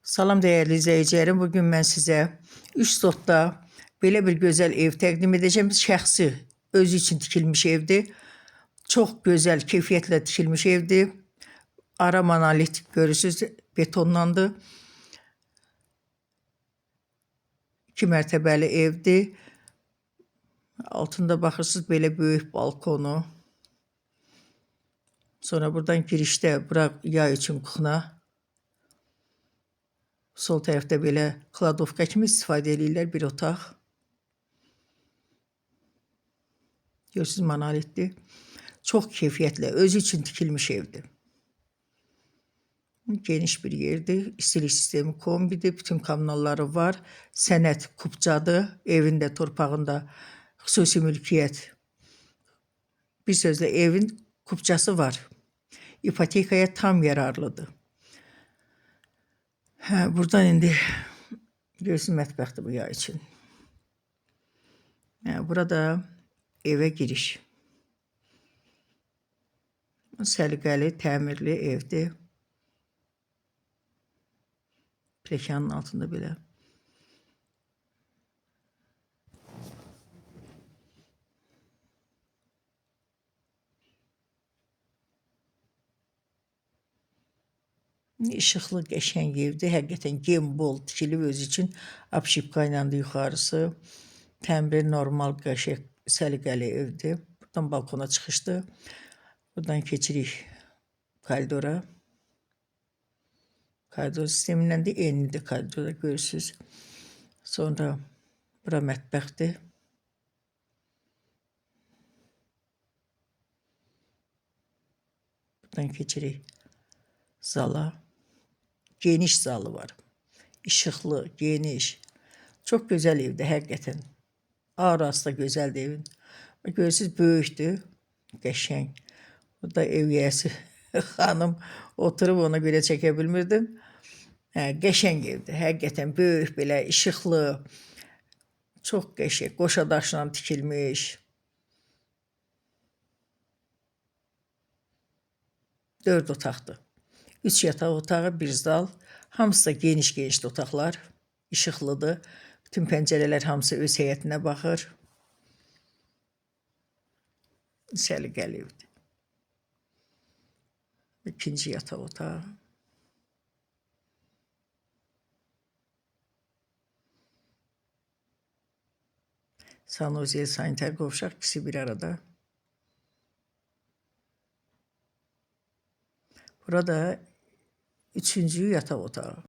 Salam değerli izləyicilərim. Bugün mən sizə 3 slotda belə bir gözəl ev təqdim edəcəm. Şəxsi, özü üçün tikilmiş evdir. Çox gözəl, keyfiyyətlə tikilmiş evdir. Ara monolit görürsünüz, betonlandı. 2 mərtəbəli evdir. Altında baxırsınız belə böyük balkonu. Sonra buradan girişdə bura yay üçün kuxna. Sol tərəfdə belə kladovka kimi istifadə edirlər bir otaq. Görürsünüz, monolitdir. Çox keyfiyyətlə, özü üçün tikilmiş evdir. Geniş bir yerdir. İstilik sistemi kombidir. Bütün kommunalları var. Sənəd kupçadır. Evində, torpağında xüsusi mülkiyyət. Bir sözlə evin kupçası var. İpotekaya tam yararlıdır. Buradan indi görürsünüz, mətbəxdir bu yay üçün. Burada evə giriş. Səliqəli, təmirli evdir. Plekanın altında belə. İşıqlı, qəşəng evdir. Həqiqətən gen bol tikilib, özü üçün apşipka ilə yuxarısı. Təmiri normal, qəşəng, səliqəli evdir. Buradan balkona çıxışdır. Buradan keçirik koridora. Koridor sistemindən də eynidir koridorda, görürsünüz. Sonra bura mətbəxdir. Buradan keçirik zala. Geniş zalı var. İşıqlı, geniş. Çox gözəl evdir, həqiqətən. Arası da gözəldir evin. Görürsünüz, böyükdür, qəşəng. Burada ev yiyəsi xanım oturub, ona görə çəkə bilmirdim. Qəşəng evdir, həqiqətən böyük, belə işıqlı. Çox qəşəng, qoşa daşla tikilmiş. 4 otaqdır. 3 yataq otağı, bir zal. Hamısı da geniş otaqlar. İşıqlıdır. Bütün pəncərələr hamısı öz həyətinə baxır. Səliqəli evdir. İkinci yataq otağı. Sanusiya, sanitar qovşaq, ikisi bir arada. Burada üçüncü yataq otağı.